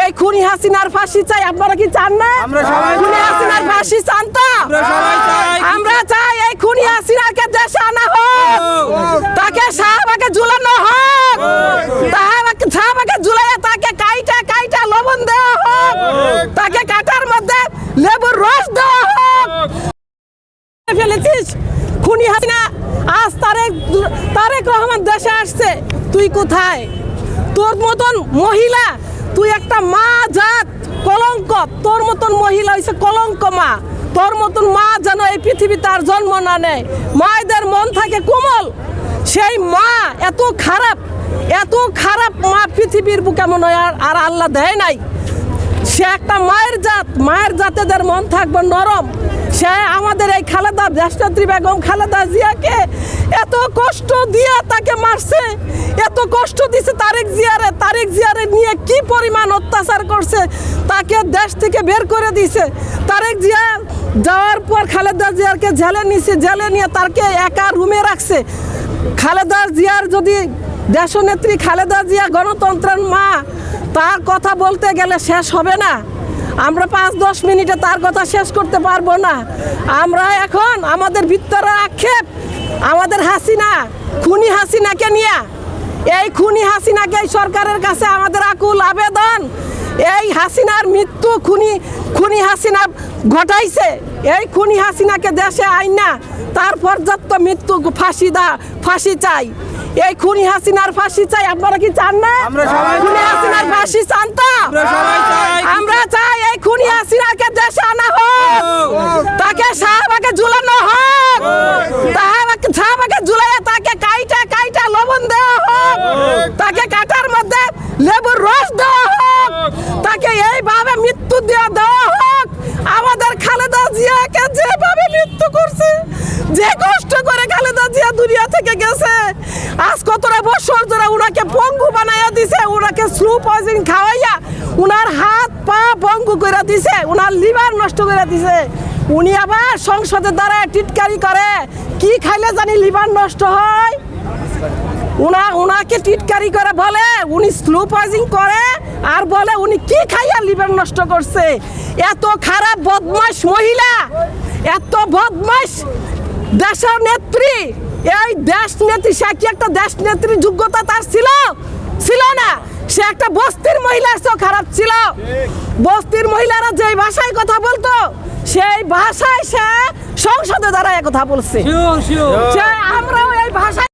এই খুনি হাসিনার ফাঁসি চাই। আপনারা কি চান না? খুনি হাসিনার ফাঁসি চান তো? আমরা চাই এই খুনি হাসিনাকে দেশে আনা হোক, তাকে শাহবাগে ঝুলানো হোক, শাহবাগে ঝুলাইয়া তাকে কাইটা কাইটা লবণ দেওয়া হোক, তাকে কাটার মধ্যে লেবুর রস দেওয়া হোক। ফেলেছিস খুনি হাসিনা, আজ তারেক রহমান দেশে আসছে, তুই কোথায়? তোর মতন মহিলা, তুই একটা মা জাত কলঙ্ক, তোর মতন মহিলা হইছে কলঙ্ক মা। তোর মতন মা যেন এই পৃথিবীতে আর জন্ম না নেয়। মায়েদের মন থাকে কোমল, সেই মা এত খারাপ মা পৃথিবীর বুকে মনে হয় আর আল্লাহ দেয় নাই। সে একটা মায়ের জাত, মায়ের জাতেদের মন থাকবে নরম। সে আমাদের এই খালেদা, দেশনেত্রী বেগম খালেদা জিয়াকে এত কষ্ট দিয়ে তাকে মারছে, এত কষ্ট দিছে তারেক জিয়ারে নিয়ে কি পরিমাণ অত্যাচার করছে, তাকে দেশ থেকে বের করে দিছে। তারেক জিয়া যাওয়ার পর খালেদা জিয়াকে জেলে নিছে, জেলে নিয়ে তাকে একা রুমে রাখছে। খালেদা জিয়ার যদি দেশনেত্রী খালেদা জিয়া গণতন্ত্রের মা, তার কথা বলতে গেলে শেষ হবে না। আমরা 5-10 মিনিটে তার কথা শেষ করতে পারবো না। আমরা এখন আমাদের ভিতরে আক্ষেপ আমাদের হাসিনা, খুনি হাসিনাকে নিয়ে। এই খুনি হাসিনাকে এই সরকারের কাছে আমাদের আকুল আবেদন, এই হাসিনার মৃত্যু খুনি হাসিনা ঘটাইছে। এই খুনি হাসিনাকে দেশে আইন না, তার পর্যাপ্ত মৃত্যু ফাঁসি চাই। এই খুনি হাসিনার ফাঁসি চাই। আপনারা কি চান না? খুনি হাসিনার ফাঁসি চান তো? আমরা চাই এই খুনি হাসিনাকে দেশে আনা হোক, তাকে শাহবাগে ঝুলানো হোক, শাহবাগে ঝুলাইয়া তাকে কাইটা কাইটা লবণ দেওয়া হোক, তাকে কাটার মধ্যে লেবুর রস দেওয়া হোক, তাকে এইভাবে মৃত্যু দেওয়া হোক। আমাদের খালেদা জিয়াকে যেভাবে মৃত্যু করছে, যে কষ্ট করে খালেদা জিয়া দুনিয়া থেকে গেছে, আজ কতটা বছর ধরে উনাকে পঙ্গু বানাইয়া দিছে, উনাকে স্লো পয়জন খাওয়াইয়া উনার হাত পা পঙ্গু করে দিছে, উনার লিভার নষ্ট করে দিছে। উনি আবার সংসদে দাঁড়ায় টিটকারি করে, কি খাইলে জানি লিভার নষ্ট হয়। উনাকে টিটকারি করে বলে উনি স্লো পয়জন করে, আর বলে উনি কি খাইয়া লিভার নষ্ট করছে। এত খারাপ বদমাশ মহিলা, এত বদমাশ দেশের নেত্রী, এই দেশ নেত্রী, সে কি একটা দেশ নেত্রীর যোগ্যতা তার ছিল না? সে একটা বস্তির মহিলার চেয়েও খারাপ ছিল। বস্তির মহিলারা যে ভাষায় কথা বলতো, সেই ভাষায় সে সংসদে দাঁড়ায় কথা বলছে। আমরাও এই ভাষায়